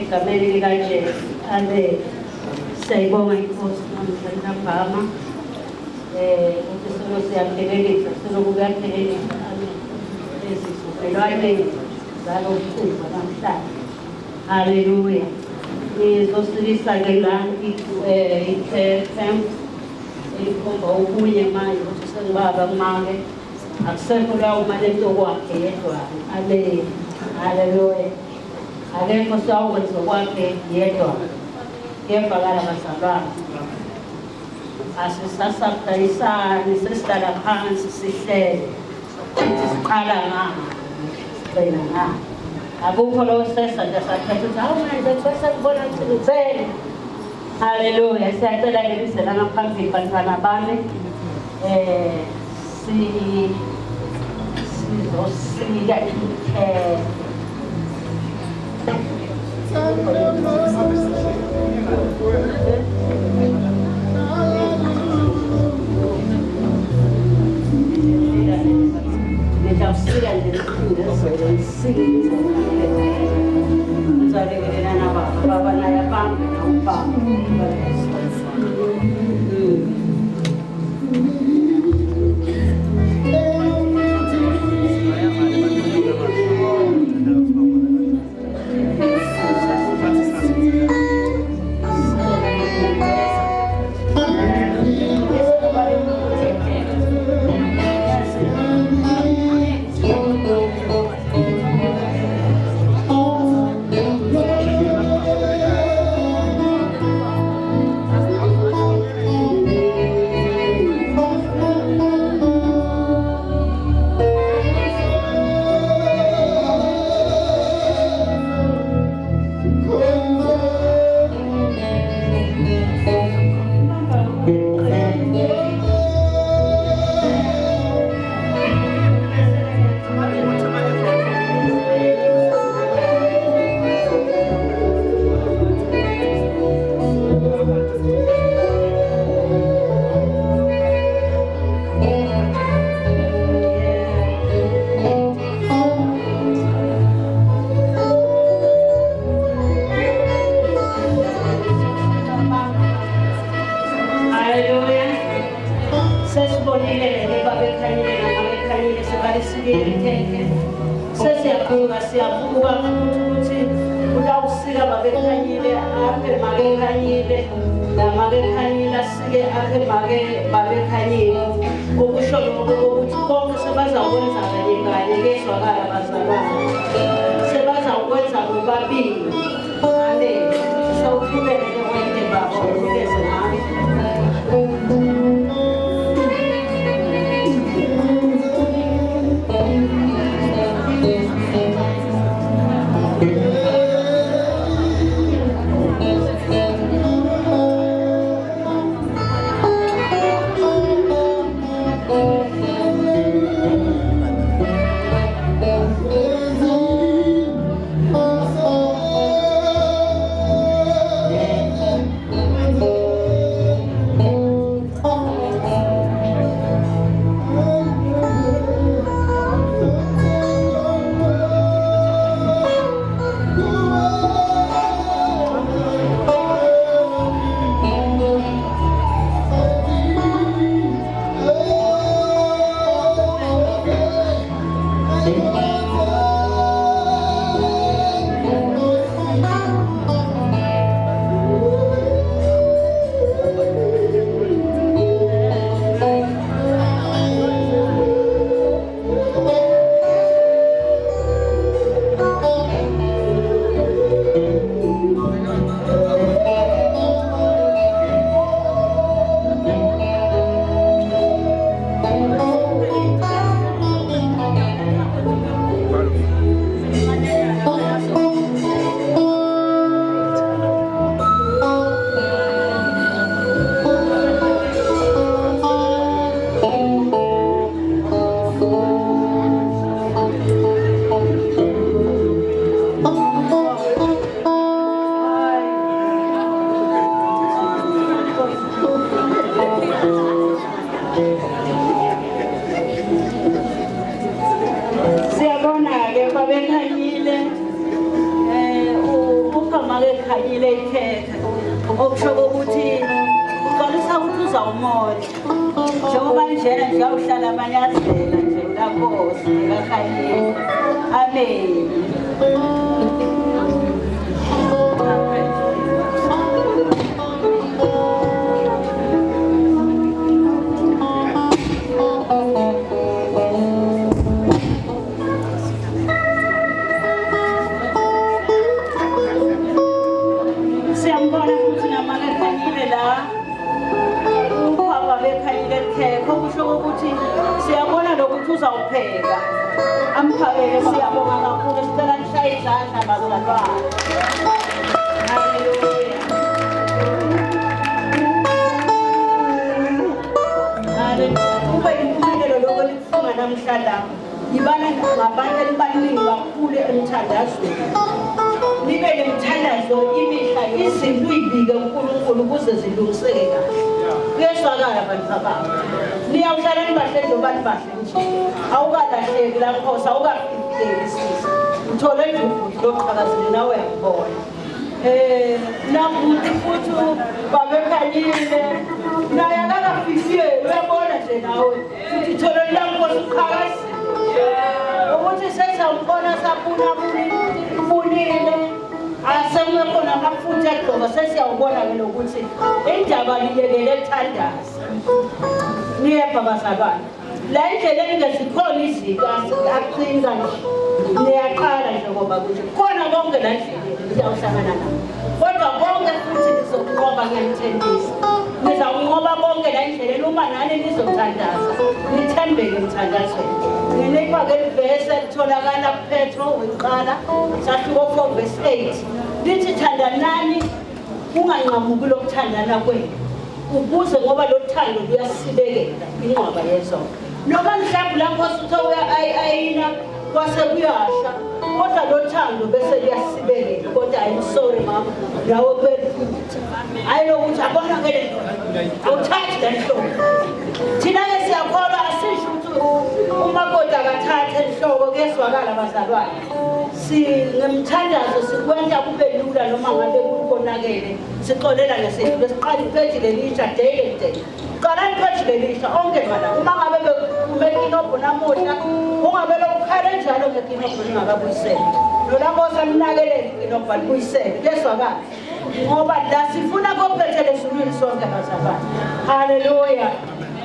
egameni likaJesu. Amen. Siyayibonga inkosi namhlanje ngama. Ukuthi solo siyaphelelisa, solo kuyaphelelisa. Amen. Lezizubelwane zalo mkhuba namhlanje. Hallelujah. Ngizosilisa-ke la i-camp elikhomba okunye manje ukuthi sengibaba kumake akusekho lawo malento kwakhe yedwa. Amen. Hallelujah. Akekho sawukwenza kwakhe yedwa. Kuyevakala bazalwane. Asisasabhayisani sesihlala phansi sihlele. Siqala ngama. Sibhena ngama. Akukho lo sesa nje sakhetha ukuthi hawu manje bese ngibona ngithele. Hallelujah. Siyacela ngibize la ngaphambili bantwana bami. Sizosika Khanyile ikhekhe okusho ukuthi uqalisa ukuthi uzawumoya njengoba njena nje awuhlala amanyazela nje uNkosi kaKhanyile. Amen. Siyabona lokuthi uzawupheka amphakele siyabonga kakhulu sicela nishaye izandla bazalwane. Haleluya. Kube impumelelo lokho lifunga namhlanje ngibana ngabantu elibaningi kakhulu emthandazweni nibe nemthandazo imihla izinto uyibike uNkulunkulu ukuze zilungiseke kahle. Kuyeswakala abantu bababa niyawuhlala nibahle nje abantu bahle nje awukalahleki la Nkosi awukafikeli sisi uthole nje ubhuti loqhakazile nawe uyabona nakuthi futhi babekhanyile naye akakafikeli uyabona nje nawe futhi thole la Nkosi uqhakazile ukuthi sesawubona saphuna bunile asemkhona amafutha egqoka sesiyawubona ke lokuthi indaba liyekele ethandaza niyepha bazalwane la indlela engesikhona izinto akucinga nje niyaqala nje ngoba kuthi khona konke la ndleleni niyawuhlangana nabo kodwa konke futhi nizokunqoba ngiyamthembisa nizawunqoba konke la ndleleni uma nani nizothandaza nithembeke emthandazweni. Nginipha-ke livesi elitholakala kuPetro weqala sahluko 4 verse 8 lithi thandanani kunganqamuki lokuthandana kwenu ukuze ngoba lo thando luyasibekela inqwaba yezono noma mhlawumbe la Nkosi uthe ayina kwase kuyasha kodwa lo thando bese liyasibekela kodwa I'm sorry mama nawe kwethu ayilokuthi abona ke le nto awuthathi le nto thina-ke siyakholwa asisho ukuthi umakoti akathathe enhloko kuyezwakala bazalwane sinemthandazo sikwenza kube lula noma ngabe kukonakele sixolela ngesethu besiqala ipheji lelisha daily qala ipheji lelisha onke ngala uma ngabe bekumekinobo namuhla ungabe lokukhala njalo ngekinobho lingakabuyiseli lona Nkosi amnakelele ikinobho alibuyisele kuyezwakala ngoba la sifuna kophethele ezulwini sonke bazalwane. Haleluya.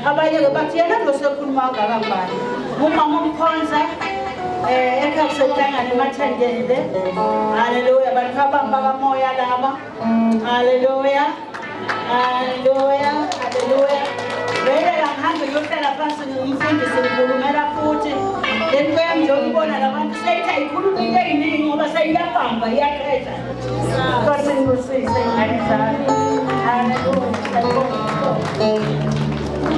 Abanye-ke bathi yena losekhuluma ngakangibani umama umkhonza ekhakusehlangane emathendele. Haleluya. Bantu abamba kamoya laba. Haleluya. Haleluya. Haleluya. Vele ngihamba ngiyohlala phansi ngimfundise ngikhulumela futhi lento yami ngiyobona labantu seyikhulumile eyiningi ngoba seyiyabamba iyaqeda. Nkosi ngusise ingane zami.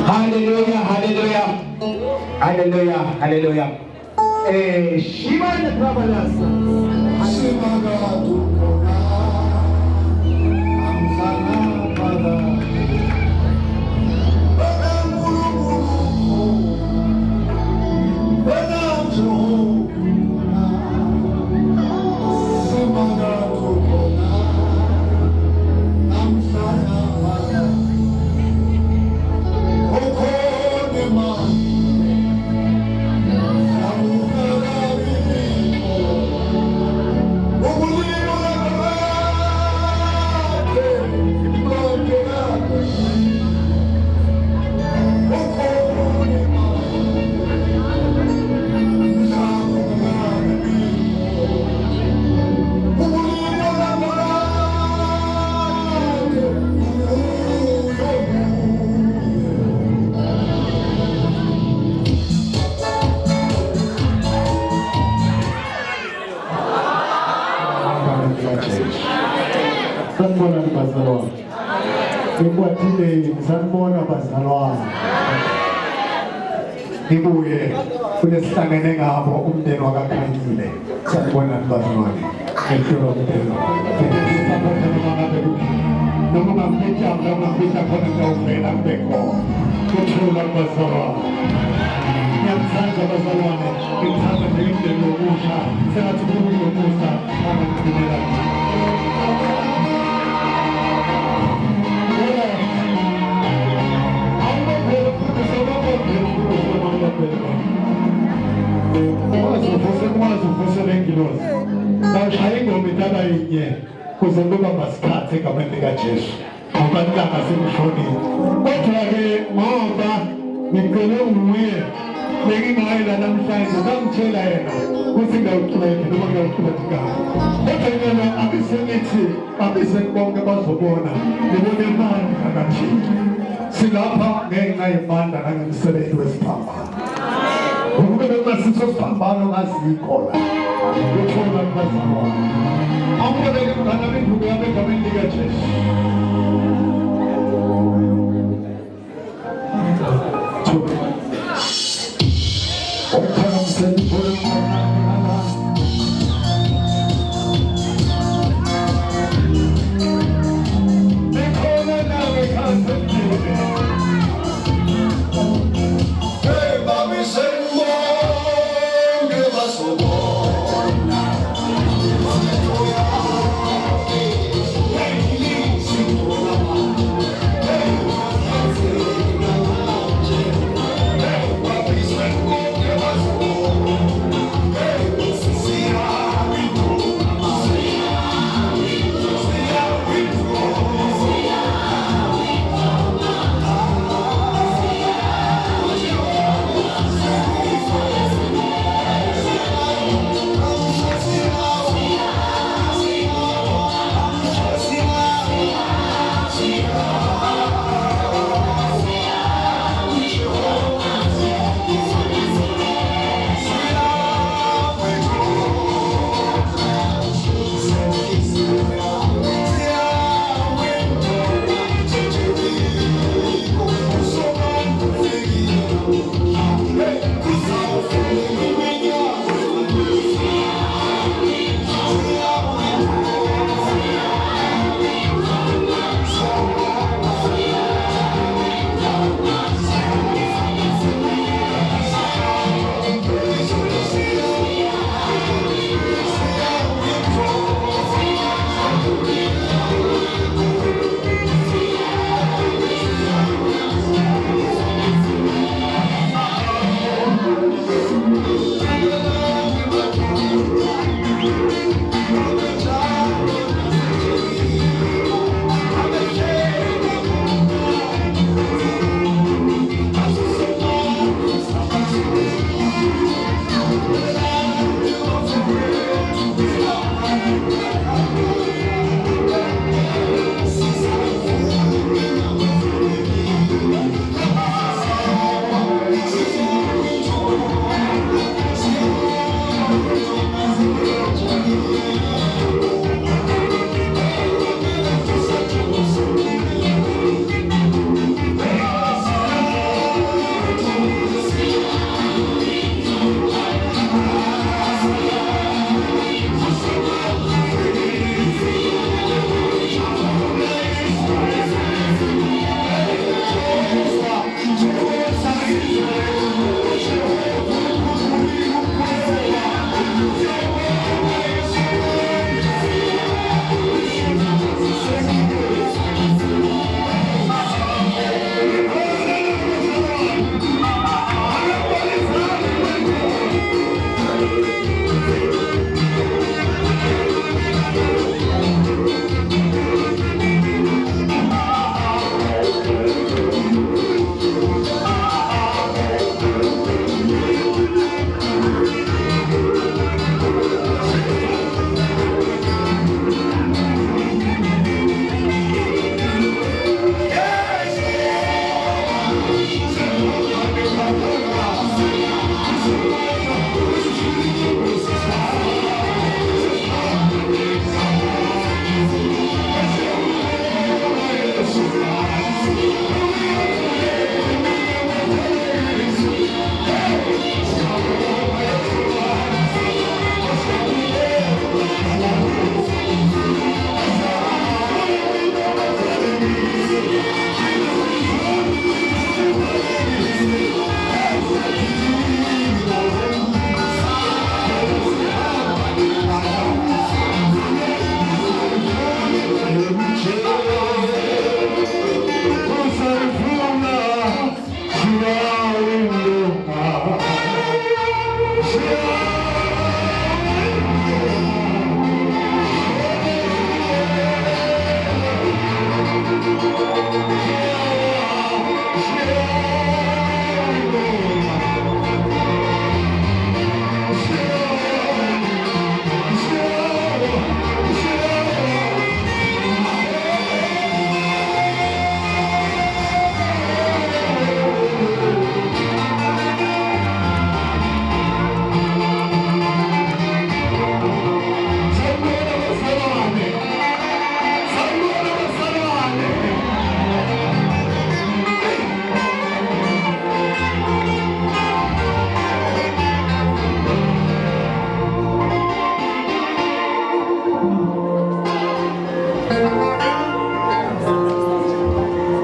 Hallelujah, hallelujah, hallelujah, hallelujah. Shimane Prabalasa. Sanibona bazalwane. Ngikwathile sanibona bazalwane. Ngibuye kulesihlangene ngabo umndeni wakaKhanyile. Sanibona bazalwane. Ngiyashilo umndeni. Noma ngaphetha noma ngaphetha khona ngawuvela mbeko. Kuthula bazalwane. Ngiyamthanda bazalwane. Ngithanda nje indlela yokusha. Sengathi kukhulu yokusha. Angangibinela. ukubamba isikhathi egameni likaJesu ngoba ilanga selishonile. Kodwa-ke ngoba ngicele nguye bengingayi la namhlanje ngangitshela yena ukuthi ngiyawuqhubeka noma ngiyawuqhubeka igama. Kodwa yena abisengithi babiseni bonke bazobona ngibone imali kanjani. Silapha ngenxa yemandla nangemisebenzi wesiphambano. Ukube bekunasiso siphambano ngazikho la uthola kubazalwane. Awuboneke mngane benduku yami egameni likaJesu. Hey,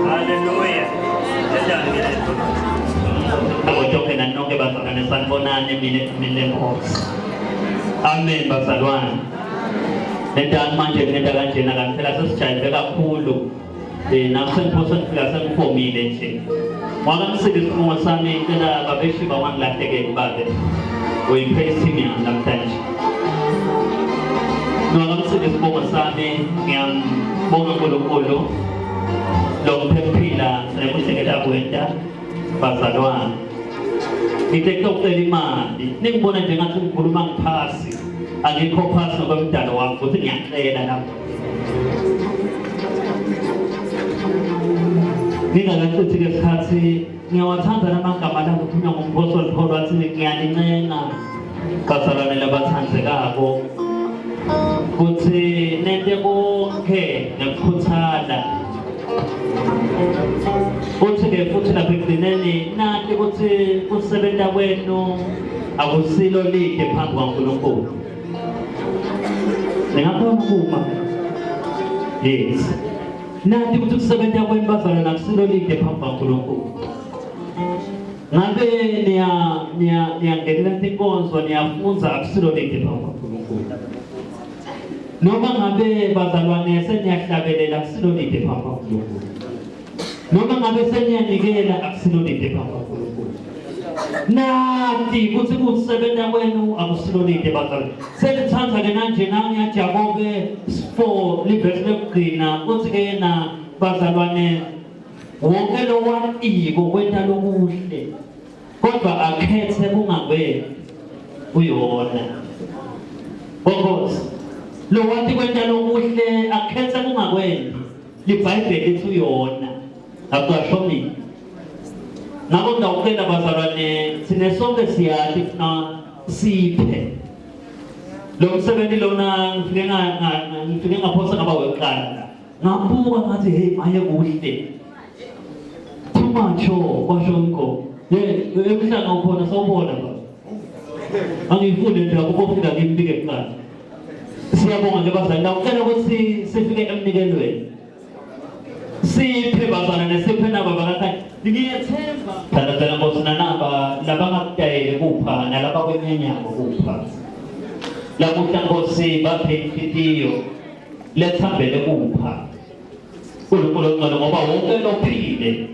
Hallelujah. Ngojoke nanonke bazalwane sanibonani mine Nkosi. Amen bazalwane. Nendaba manje kunento kanjena kaphela sesijayive kakhulu. Nakusengiphosa ngifika sengifomile nje. Mwakamsika isifungo sami ngicela babeshiba wangilahleke babe. Uyipraise him namhlanje. Mwakamsika isifungo sami ngiyambonga uNkulunkulu lokuphephila nekuhlekela kwenta bazalwane. Ngithe ukucela imali. Ningibona nje ngathi ngikhuluma ngiphasi. Angikho phasi ngokomdalo wami futhi ngiyacela lapho. Ngingakacithi ke isikhathi ngiyawathanda lamagama la kukhulunywa ngumphostoli Paul wathi ngiyalincenga bazalwane labathandekako kuthi nente konke ngekukhuthala uthi ke futhi lapha ekugcineni nathi ukuthi kusebenza kwenu akusilo lide phambi kwaNkulunkulu. Ningabona uma yes nathi ukuthi kusebenza kwenu bazalwane akusilo lide phambi kwaNkulunkulu. Ngabe niyangenela inkonzo niyafunza akusilo lide phambi kwaNkulunkulu. Noma ngabe bazalwane seniyahlabelela akusilo lide phambi kwaNkulunkulu. Noma ngabe seniyanikela akusilo lide phambi kwaNkulunkulu. Nathi kuthi kusebenza kwenu akusilo lide bazalwane. Selithanda ke manje ngiyajabuke for livesi lokugcina uthi ke yena bazalwane wonke lo watiko kwenta lokuhle kodwa akhethe kungakwena uyona. Bonkosi lo wathi kwenta lokuhle akhethe kungakwena liBhayibheli lithi uyona akushomile. Ngakho ngiyacela bazalwane sine sonke siyathi na siphe lo msebenzi lona ngifike ngaphosa ngaba weqala ngabuka ngathi hey maye kuhle thumacho kwashonko emhlanga ukhona sawubona baba angifunde nje ukufika ngimnike kuqala. Siyabonga nje bazalwane ngicela ukuthi sifike emnikelweni siphe bazalwane siphe naba bakakhanya ngiyethemba thanda ngosina naba labangakudayele kupha nalaba kwenyanyako kupha lamuhla Nkosi baphe inhlitiyo lethambele kupha uNkulunkulu ngalo ngoba wonke lophile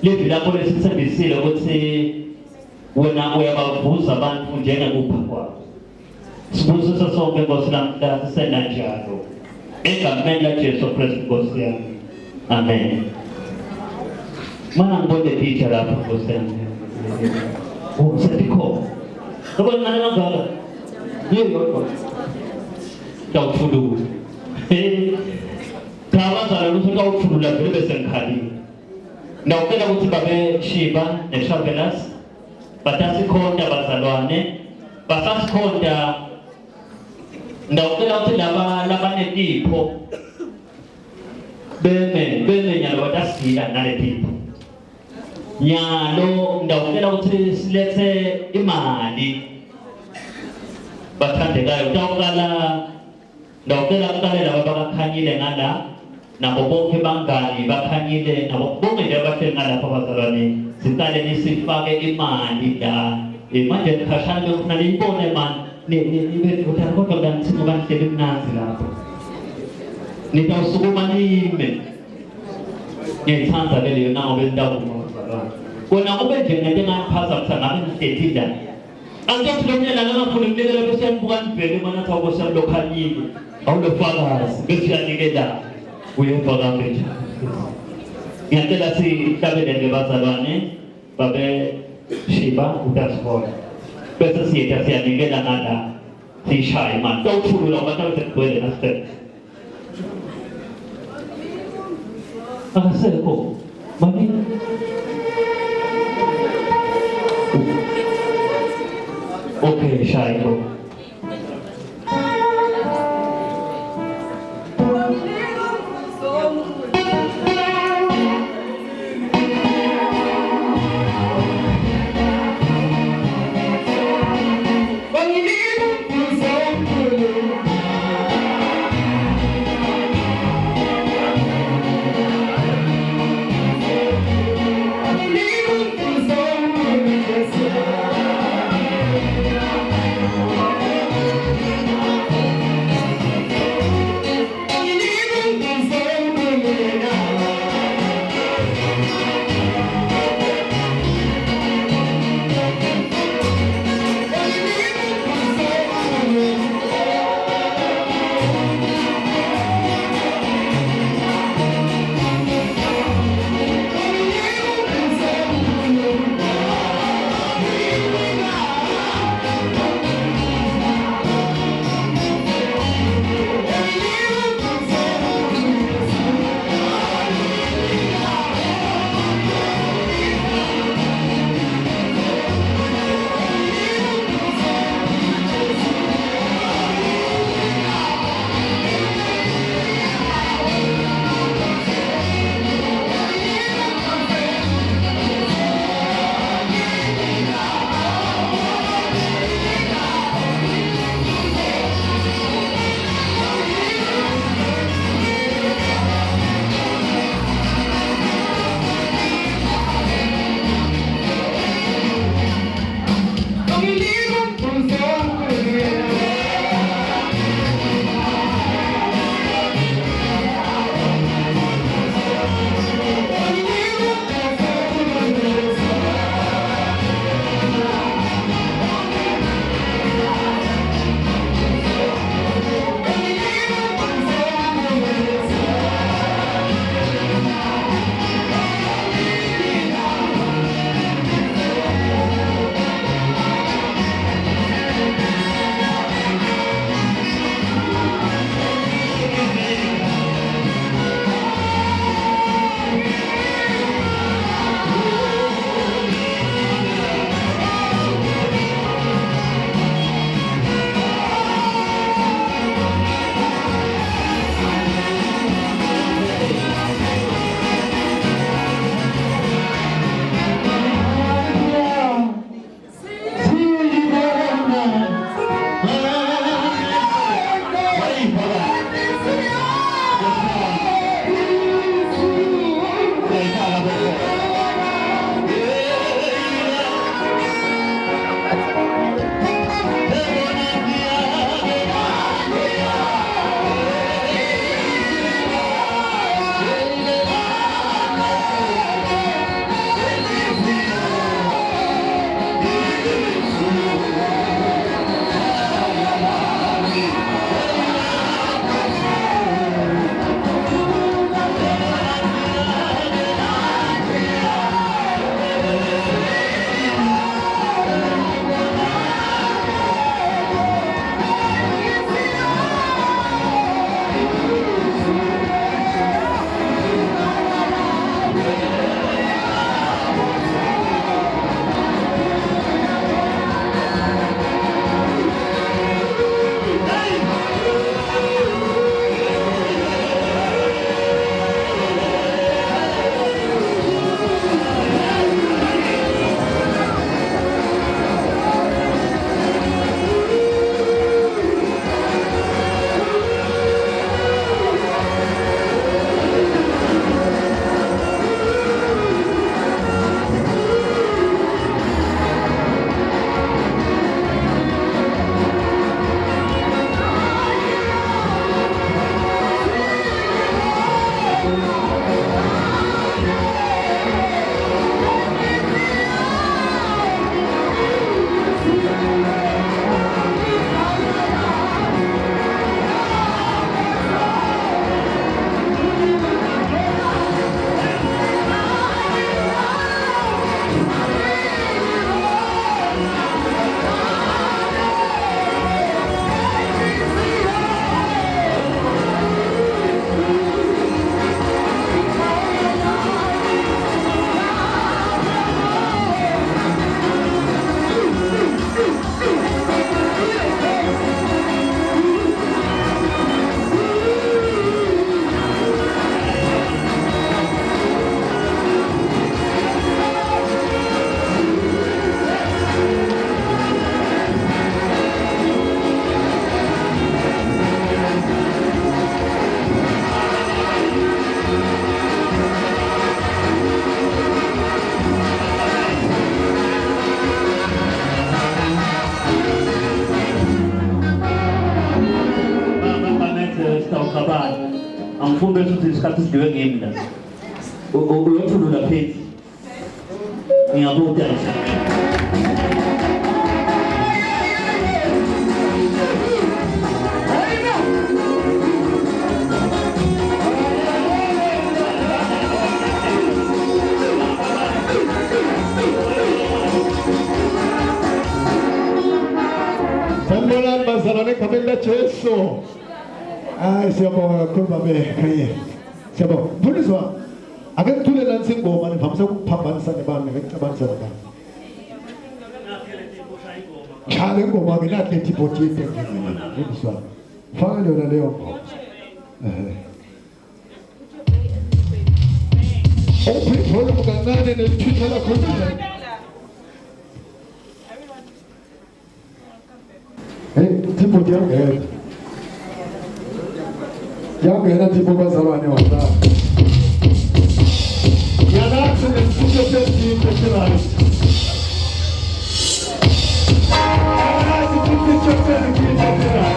livi lapho lesithembisile ukuthi wena uyabavuza abantu njengekupha kwabo. Sibusisa sonke Nkosi namhla sisena njalo egameni laJesu Kristu Nkosi yami. Amen. Mana ngibone teacher lapha Nkosi yami. Usetikho ngoba ngana ngaka yebo tawufulu kabazalwane lusuka ukufulula vele bese ngikhali ndawucela ukuthi babe Shiba neShavelas batasikhonda bazalwane basasikhonda ndawucela ukuthi labanetipho beme nyalo batasila naletipho nyalo ndawucela ukuthi silethe imali bathandekayo ndawucela kuqale laba bakakhanyile ngala nabo bonke bangani bakhanyile nabo bonke nje abahleli ngalapha bazalwane siqale nisifake imali la manje khashana lokuna niyibone mani nibe kodwa ngithini banihleli mnanzi lapho nitawusukuma nime ngiyithanda leyo nawo bendawo bazalwane kona kube nje ngento engaphaza ukuthi ngabe nihlethile angithi lo mnyana ngafuna ukunikela bese yambuka nibheke mana thawo kwesabo Khanyile awulo Fakazi bese yanikela uyemva kambe nje. Ngiyacela sihlabelele bazalwane babe Shiba utasibona bese siyetha siyanikela ngala sishaya imali tawuthulula abantu begcwele nasiphethe akasekho mami okay shayo ukuthi isikhathi sidiwe ngimi la. Uyothulula phezu. Ngiyabonga. Sanbola bazalane kamenda Jesu. Siyabonga kakhulu babe Khanyile. Siyabonga. Mfundiswa ake kuthule nansi ingoma nivamisa ukuphambanisa nebani ngekucabanisa nebani. Chale ingoma ke nathi lethi bhoti yetengizini. Mfundiswa. Faka yona leyo ngoma. Ophithole mukancane nesithutha lakho. Tipo de alguém. De alguém na tipo bazalwane wala. Ya da se ne suje pe tirai. Ya se suje pe tirai.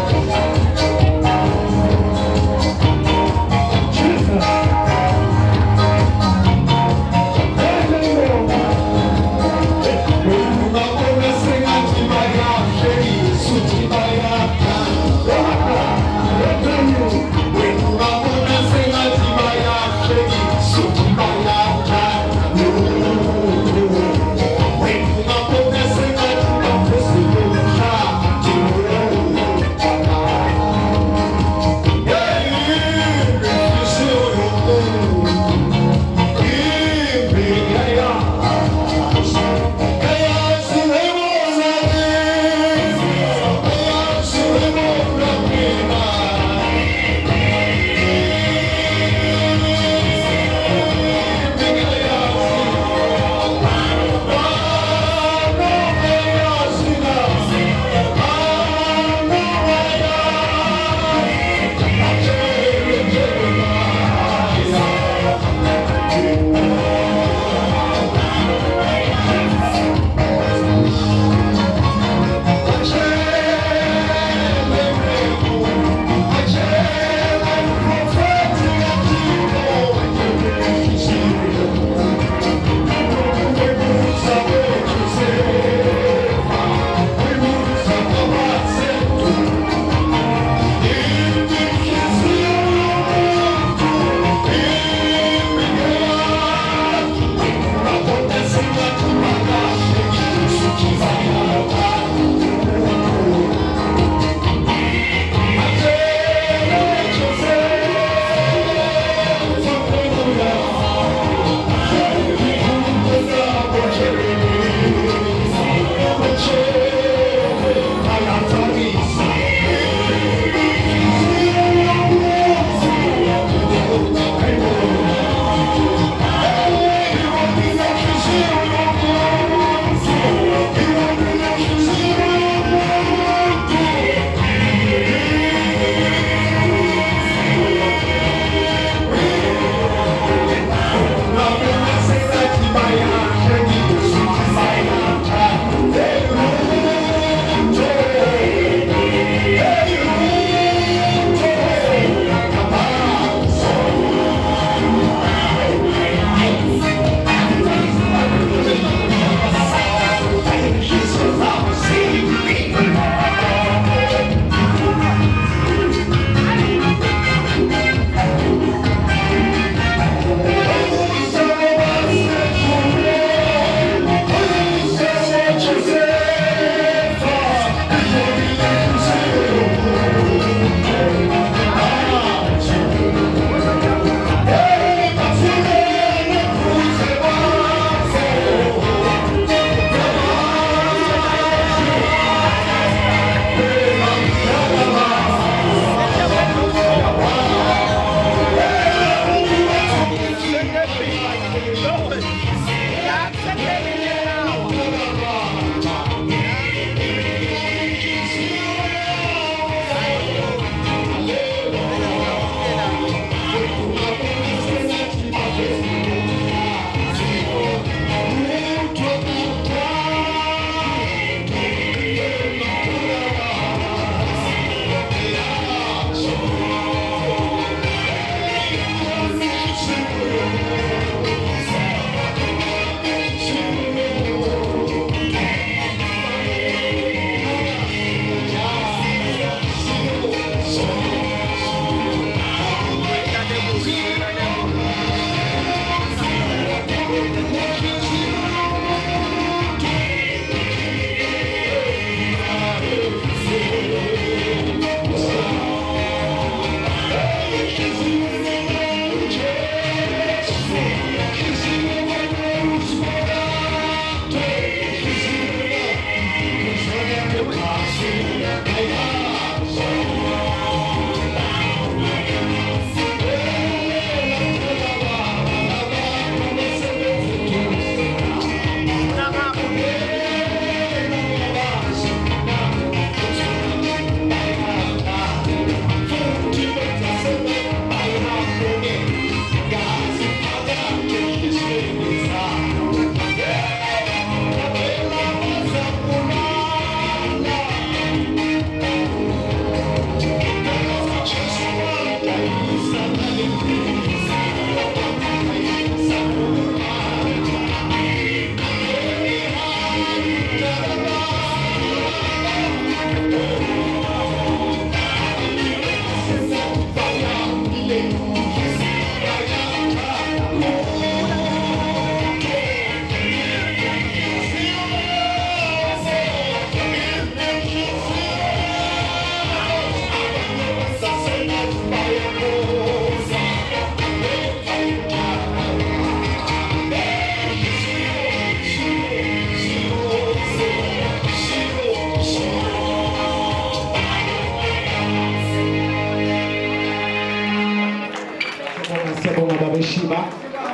siyabonga baba Shiba.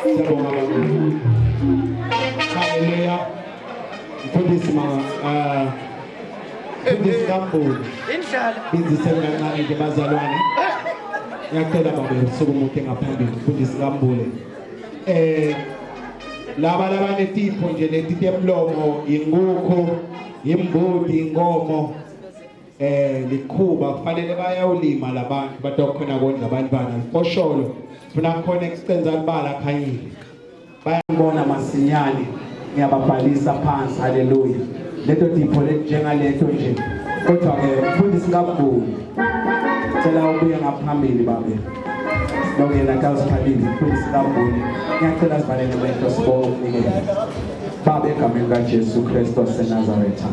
Siyabonga baba. Hallelujah. Mfundisi mfundisi kaMbulu. Inshallah. Bizisela kancane nje bazalwane. Ngiyacela baba usukumuke ngaphambili mfundisi kaMbulu. Laba labanetipho nje letithi emlomo inkukhu imbudi inkomo likhuba kufanele bayawulima labantu batokhona kondla abantwana fosholo funa khona expense alibala Khanyile bayabona masinyane ngiyababhalisa phansi haleluya leto tipho njengaleto nje kodwa ke mfundisi kaMbulu cela ubuye ngaphambili babe Nongena kaziphalile mfundisi kaMbulu ngiyacela sivalele kwento sibonke Baba egameni kaJesu Kristu waseNazaretha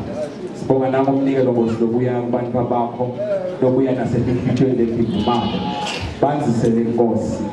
sibonga nami umnikelo lobuya kubantu bakho lobuya nasefiphithweni lephimbo banzisele inkosi